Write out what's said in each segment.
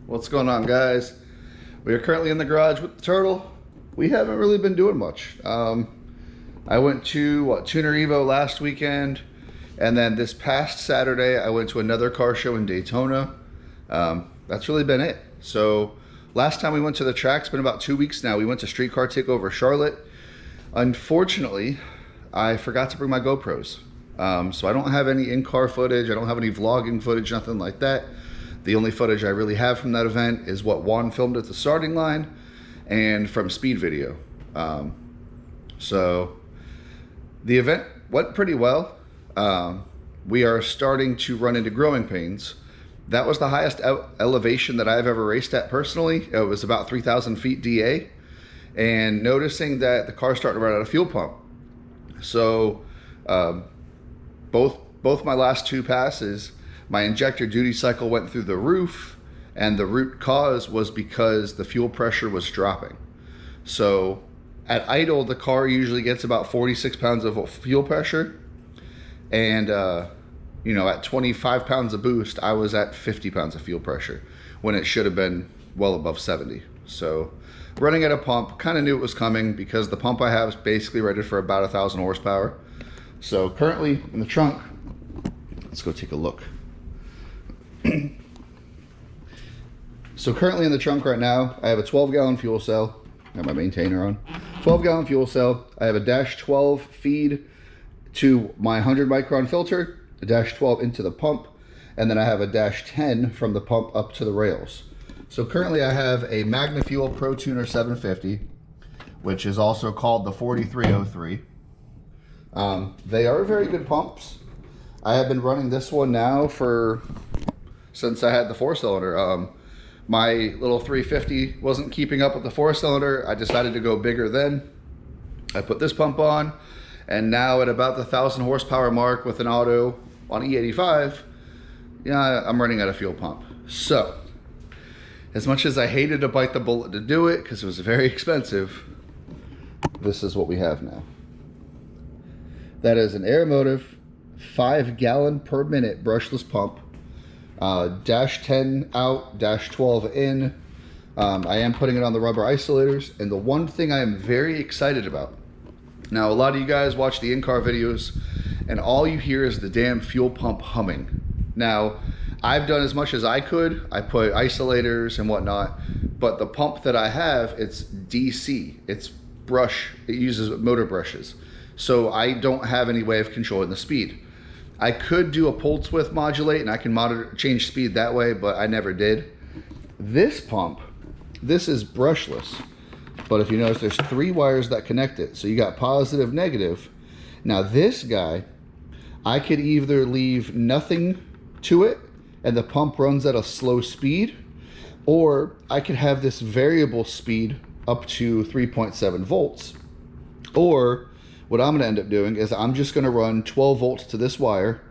What's going on, guys? We are currently in the garage with the Turtle. We haven't really been doing much. I went to Tuner Evo last weekend, and then this past Saturday I went to another car show in Daytona. That's really been it. So last time we went to the track, it's been about 2 weeks now. We went to Street Car Takeover Charlotte. Unfortunately, I forgot to bring my GoPros. So I don't have any in-car footage. I don't have any vlogging footage, nothing like that. The only footage I really have from that event is what Juan filmed at the starting line and from Speed Video. So the event went pretty well. We are starting to run into growing pains. That was the highest elevation that I've ever raced at personally. It was about 3,000 feet DA, and noticing that the car's starting to run out of fuel pump. So both my last two passes, my injector duty cycle went through the roof, and the root cause was because the fuel pressure was dropping. So at idle, the car usually gets about 46 pounds of fuel pressure, and you know, at 25 pounds of boost, I was at 50 pounds of fuel pressure when it should have been well above 70. So running at a pump, kind of knew it was coming because the pump I have is basically rated for about 1,000 horsepower. So currently in the trunk, let's go take a look. So currently in the trunk right now, I have a 12-gallon fuel cell. I have my maintainer on. 12-gallon fuel cell. I have a -12 feed to my 100 micron filter, a -12 into the pump, and then I have a -10 from the pump up to the rails. So currently I have a MagnaFuel Pro Tuner 750, which is also called the 4303. They are very good pumps. I have been running this one now since I had the 4-cylinder. My little 350 wasn't keeping up with the 4-cylinder. I decided to go bigger then. I put this pump on, and now at about the 1,000 horsepower mark with an auto on E85, yeah, I'm running out of fuel pump. So as much as I hated to bite the bullet to do it because it was very expensive, this is what we have now. That is an Aeromotive 5-gallon per minute brushless pump, -10 out, -12 in. I am putting it on the rubber isolators, and the one thing I am very excited about, now a lot of you guys watch the in-car videos and all you hear is the damn fuel pump humming. Now I've done as much as I could. I put isolators and whatnot, but the pump that I have, it's DC, it's brush, it uses motor brushes. So I don't have any way of controlling the speed. I could do a pulse width modulate and I can change speed that way, but I never did. This pump, this is brushless, but if you notice, there's 3 wires that connect it. So you got positive, negative. Now this guy, I could either leave nothing to it and the pump runs at a slow speed, or I could have this variable speed up to 3.7 volts. Or what I'm going to end up doing is I'm just going to run 12 volts to this wire.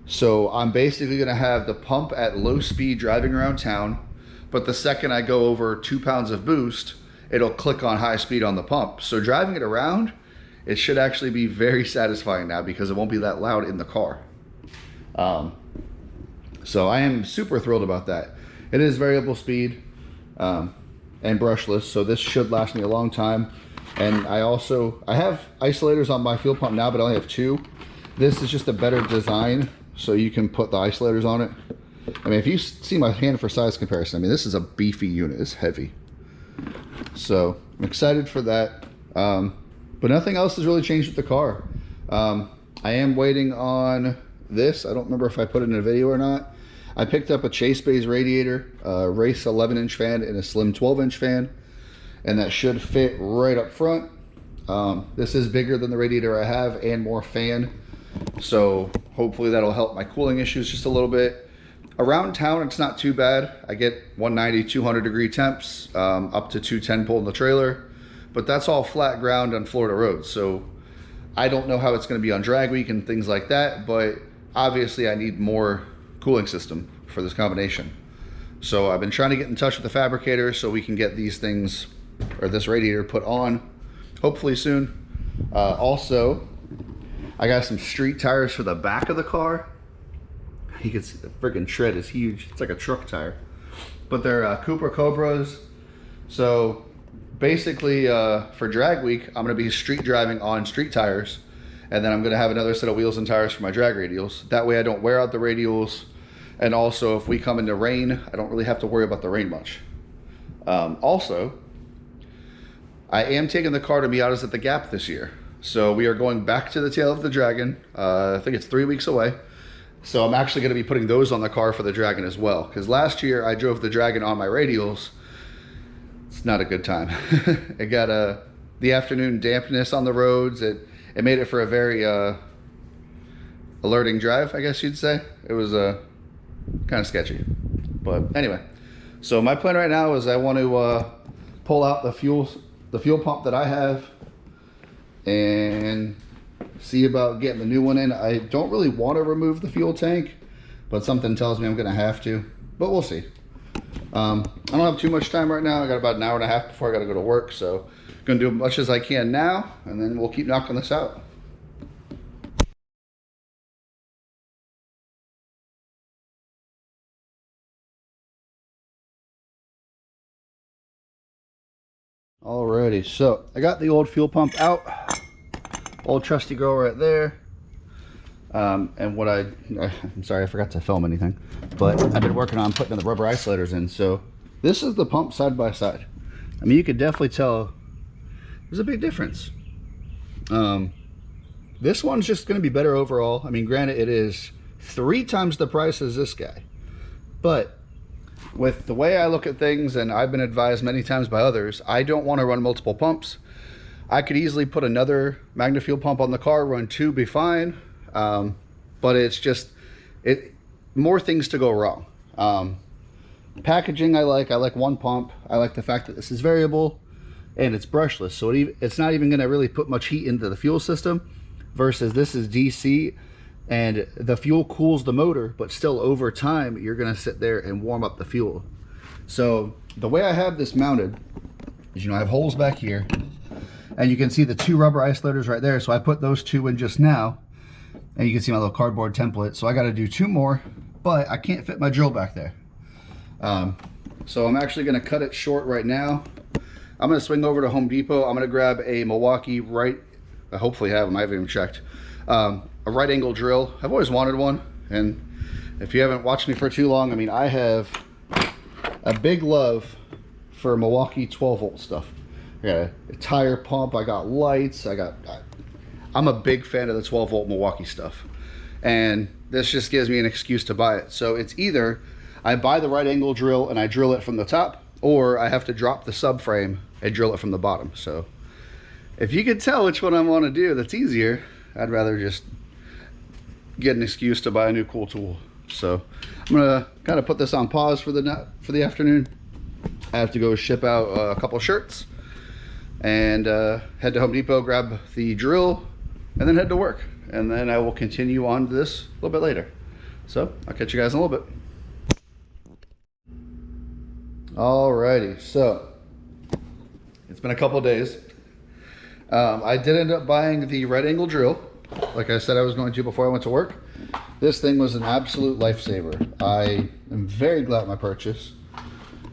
So I'm basically going to have the pump at low speed driving around town, but the second I go over 2 pounds of boost, it'll click on high speed on the pump. So driving it around, it should actually be very satisfying now because it won't be that loud in the car. So I am super thrilled about that. It is variable speed and brushless, so this should last me a long time. And I have isolators on my fuel pump now, but I only have 2. This is just a better design, so you can put the isolators on it. I mean, if you see my hand for size comparison, I mean, this is a beefy unit, it's heavy. So I'm excited for that. But nothing else has really changed with the car. I am waiting on this. I don't remember if I put it in a video or not. I picked up a Chase Bays radiator, a Race 11-inch fan and a slim 12-inch fan, and that should fit right up front. This is bigger than the radiator I have and more fan, so hopefully that'll help my cooling issues just a little bit. Around town, it's not too bad. I get 190, 200 degree temps, up to 210 pulling the trailer, but that's all flat ground on Florida roads. So I don't know how it's going to be on drag week and things like that, but obviously I need more cooling system for this combination. So I've been trying to get in touch with the fabricator so we can get these things, or this radiator, put on hopefully soon. Also, I got some street tires for the back of the car. You can see the freaking tread is huge. It's like a truck tire. but they're Cooper Cobras. So basically for drag week, I'm gonna be street driving on street tires, and then I'm gonna have another set of wheels and tires for my drag radials. That way I don't wear out the radials, and also if we come into rain, I don't really have to worry about the rain much. Also, I am taking the car to Miatas at the Gap this year. So we are going back to the Tail of the Dragon. I think it's 3 weeks away. So I'm actually going to be putting those on the car for the Dragon as well. Because last year I drove the Dragon on my radials. It's not a good time. It got the afternoon dampness on the roads. It made it for a very alerting drive, I guess you'd say. It was kind of sketchy. But anyway, so my plan right now is I want to pull out the fuel pump that I have and see about getting the new one in. I don't really want to remove the fuel tank, but something tells me I'm going to have to, but we'll see. I don't have too much time right now. I got about an hour and a half before I got to go to work, so I'm going to do as much as I can now, and then we'll keep knocking this out. Alrighty, so I got the old fuel pump out, old trusty girl right there. And what I'm sorry, I forgot to film anything, but I've been working on putting the rubber isolators in. So this is the pump side by side. I mean, you could definitely tell there's a big difference. This one's just going to be better overall. I mean, granted, it is 3 times the price as this guy, but with the way I look at things, and I've been advised many times by others, I don't want to run multiple pumps. I could easily put another MagnaFuel pump on the car, run 2, be fine. But it's just, more things to go wrong. Packaging I like 1 pump. I like the fact that this is variable and it's brushless, so it's not even going to really put much heat into the fuel system, versus this is DC and the fuel cools the motor, but still over time you're going to sit there and warm up the fuel. So the way I have this mounted is, you know, I have holes back here, and you can see the 2 rubber isolators right there. So I put those 2 in just now, and you can see my little cardboard template. So I got to do 2 more, but I can't fit my drill back there. So I'm actually going to cut it short right now. I'm going to swing over to Home Depot. I'm going to grab a Milwaukee I hopefully have them, I haven't even checked. A right angle drill. I've always wanted one, and if you haven't watched me for too long, I mean, I have a big love for Milwaukee 12 volt stuff. I got a tire pump, I got lights, I'm a big fan of the 12 volt Milwaukee stuff, and this just gives me an excuse to buy it. So it's either I buy the right angle drill and I drill it from the top, or I have to drop the subframe and drill it from the bottom. So if you could tell which one I want to do that's easier, I'd rather just get an excuse to buy a new cool tool. So I'm gonna kind of put this on pause for the afternoon. I have to go ship out a couple shirts and head to Home Depot, grab the drill, and then head to work. And then I will continue on to this a little bit later. So I'll catch you guys in a little bit. Alrighty, so it's been a couple days. I did end up buying the right angle drill, like I said I was going to before I went to work. This thing was an absolute lifesaver. I am very glad with my purchase.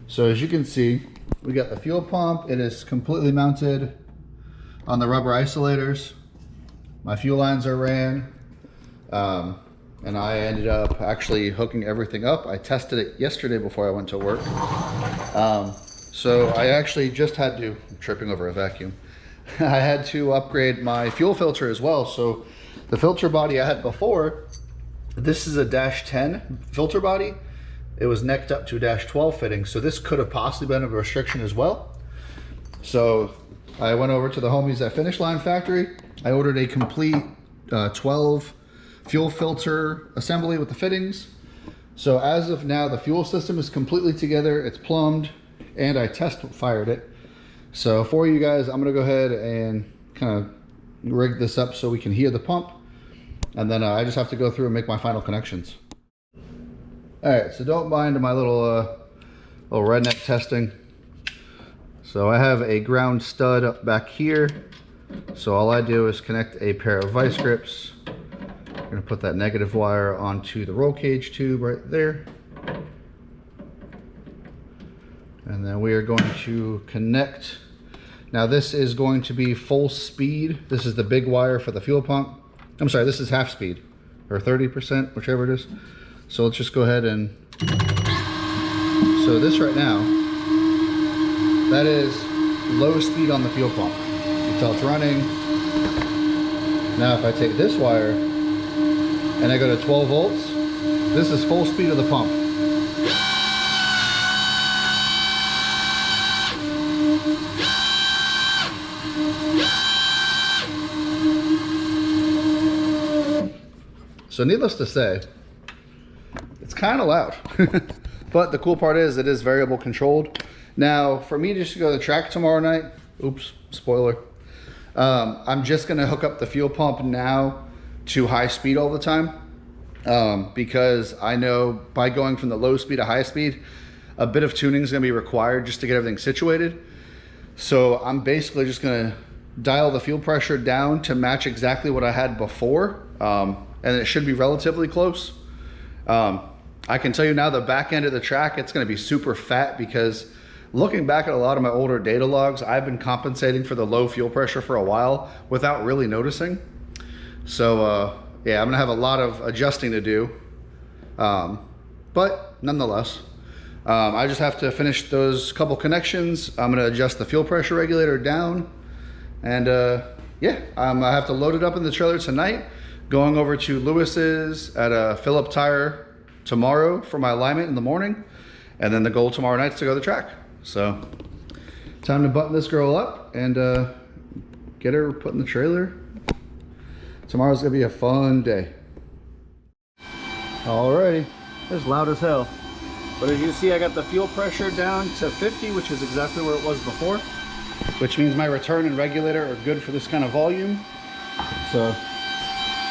So as you can see, we got the fuel pump. It is completely mounted on the rubber isolators. My fuel lines are ran, and I ended up actually hooking everything up. I tested it yesterday before I went to work. So I actually just had to, I'm tripping over a vacuum. I had to upgrade my fuel filter as well. So the filter body I had before, this is a -10 filter body. It was necked up to a -12 fitting. So this could have possibly been a restriction as well. So I went over to the homies at Finish Line Factory. I ordered a complete 12 fuel filter assembly with the fittings. So as of now, the fuel system is completely together. It's plumbed, and I test fired it. So for you guys, I'm gonna go ahead and kind of rig this up so we can hear the pump. And then I just have to go through and make my final connections. All right, so don't mind my little redneck testing. So I have a ground stud up back here. So all I do is connect a pair of vice grips. I'm gonna put that negative wire onto the roll cage tube right there. And then we are going to connect. Now this is going to be full speed. This is the big wire for the fuel pump. I'm sorry, this is half speed or 30%, whichever it is. So let's just go ahead and, so this right now, that is low speed on the fuel pump. You can tell it's running. Now if I take this wire and I go to 12 volts, this is full speed of the pump. So needless to say, it's kind of loud. But the cool part is it is variable controlled. Now, for me just to go to the track tomorrow night, oops, spoiler. I'm just gonna hook up the fuel pump now to high speed all the time. Because I know by going from the low speed to high speed, a bit of tuning is gonna be required just to get everything situated. So I'm basically just gonna dial the fuel pressure down to match exactly what I had before. And it should be relatively close. I can tell you now the back end of the track, it's gonna be super fat because looking back at a lot of my older data logs, I've been compensating for the low fuel pressure for a while without really noticing. So yeah, I'm gonna have a lot of adjusting to do. But nonetheless, I just have to finish those couple connections. I'm gonna adjust the fuel pressure regulator down. And yeah, I have to load it up in the trailer tonight. Going over to Lewis's at a Phillip Tire tomorrow for my alignment in the morning. And then the goal tomorrow night is to go to the track. So time to button this girl up and get her put in the trailer. Tomorrow's gonna be a fun day. Alrighty, it's loud as hell. But as you see, I got the fuel pressure down to 50, which is exactly where it was before. Which means my return and regulator are good for this kind of volume. So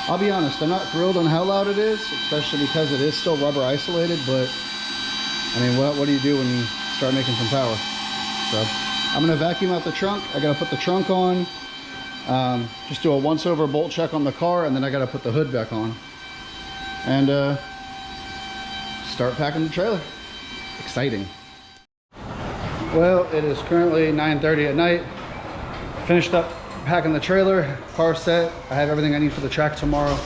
I'll be honest, I'm not thrilled on how loud it is, especially because it is still rubber isolated, but I mean, what do you do when you start making some power? So I'm gonna vacuum out the trunk. I gotta put the trunk on, just do a once over bolt check on the car, and then I gotta put the hood back on. And start packing the trailer. Exciting. Well, it is currently 9:30 at night. Finished up packing the trailer, car set. I have everything I need for the track tomorrow.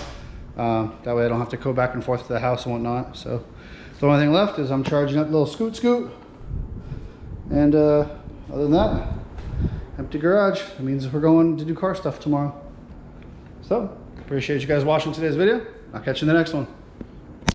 That way I don't have to go back and forth to the house and whatnot. So the only thing left is I'm charging up the little scoot. And other than that, empty garage. That means we're going to do car stuff tomorrow. So appreciate you guys watching today's video. I'll catch you in the next one.